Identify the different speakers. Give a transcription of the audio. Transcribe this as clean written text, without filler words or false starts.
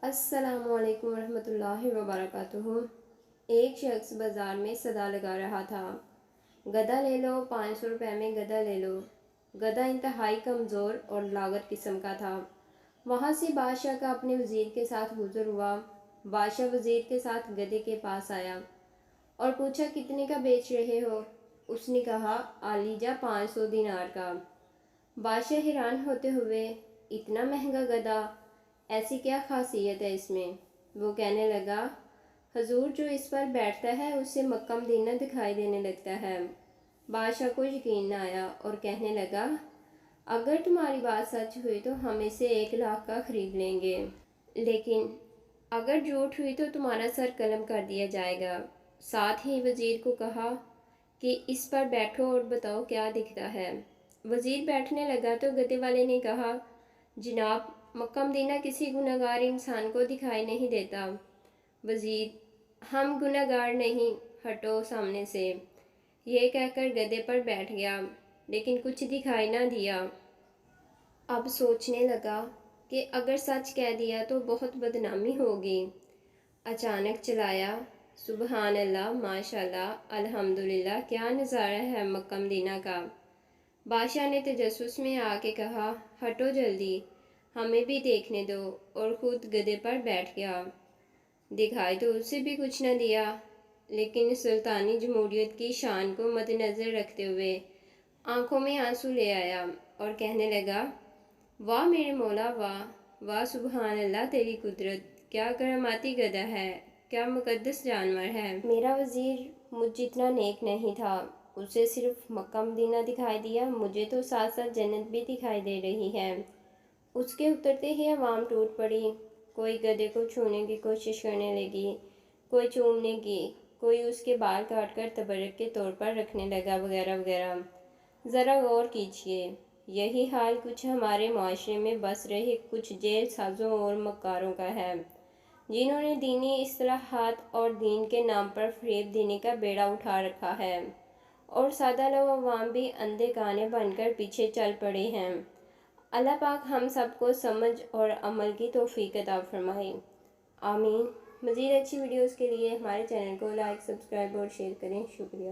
Speaker 1: السلام علیکم ورحمۃ اللہ وبرکاتہ۔ ایک شخص بازار میں صدا لگا رہا تھا، گدھا لے لو، 500 روپے میں گدھا لے لو۔ گدھا انتہائی کمزور اور لاغر قسم کا تھا۔ وہاں سے بادشاہ کا اپنے وزیر کے ساتھ گزر ہوا۔ بادشاہ وزیر کے ساتھ گدھے کے پاس آیا اور پوچھا کتنے کا بیچ رہے ہو؟ اس نے کہا عالیجا 500 دینار کا۔ بادشاہ حیران ہوتے ہوئے، اتنا مہنگا گدھا، ایسی کیا خاصیت ہے اس میں؟ وہ کہنے لگا حضور جو اس پر بیٹھتا ہے اسے مکہ مدینہ دکھائی دینے لگتا ہے۔ بادشاہ کو یقین نہ آیا اور کہنے لگا اگر تمہاری بات سچ ہوئی تو ہم اسے 1 لاکھ کا خرید لیں گے، لیکن اگر جھوٹ ہوئی تو تمہارا سر قلم کر دیا جائے گا۔ ساتھ ہی وزیر کو کہا کہ اس پر بیٹھو اور بتاؤ کیا دکھتا ہے۔ وزیر بیٹھنے لگا تو گدھے والے نے کہا جناب مکہ مدینہ کسی گنہگار انسان کو دکھائی نہیں دیتا۔ وزیر ہم گنہگار نہیں، ہٹو سامنے سے۔ یہ کہہ کر گدھے پر بیٹھ گیا لیکن کچھ دکھائی نہ دیا۔ اب سوچنے لگا کہ اگر سچ کہہ دیا تو بہت بدنامی ہوگی۔ اچانک چلایا سبحان اللہ، ماشاءاللہ، الحمدللہ، کیا نظارہ ہے مکہ مدینہ کا۔ بادشاہ نے تجسس میں آ کے کہا ہٹو جلدی، ہمیں بھی دیکھنے دو، اور خود گدھے پر بیٹھ گیا۔ دکھائی تو اسے بھی کچھ نہ دیا، لیکن سلطانی جمہوریت کی شان کو مد نظر رکھتے ہوئے آنکھوں میں آنسو لے آیا اور کہنے لگا واہ میرے مولا، واہ واہ، سبحان اللہ، تیری قدرت، کیا کراماتی گدھا ہے، کیا مقدس جانور ہے۔ میرا وزیر مجھ جتنا نیک نہیں تھا، اسے صرف مکہ مدینہ دکھائی دیا، مجھے تو ساتھ ساتھ جنت بھی دکھائی دے رہی ہے۔ اس کے اترتے ہی عوام ٹوٹ پڑی، کوئی گدھے کو چھونے کی کوشش کرنے لگی، کوئی چومنے کی، کوئی اس کے بال کاٹ کر تبرک کے طور پر رکھنے لگا، وغیرہ وغیرہ۔ ذرا غور کیجئے، یہی حال کچھ ہمارے معاشرے میں بس رہے کچھ جیل سازوں اور مکاروں کا ہے، جنہوں نے دینی اصطلاحات اور دین کے نام پر فریب دینے کا بیڑا اٹھا رکھا ہے، اور سادہ لو عوام بھی اندھے کانے بن کر پیچھے چل پڑے ہیں۔ اللہ پاک ہم سب کو سمجھ اور عمل کی توفیق عطا فرمائے، آمین۔ مزید اچھی ویڈیوز کے لیے ہمارے چینل کو لائک، سبسکرائب اور شیئر کریں۔ شکریہ۔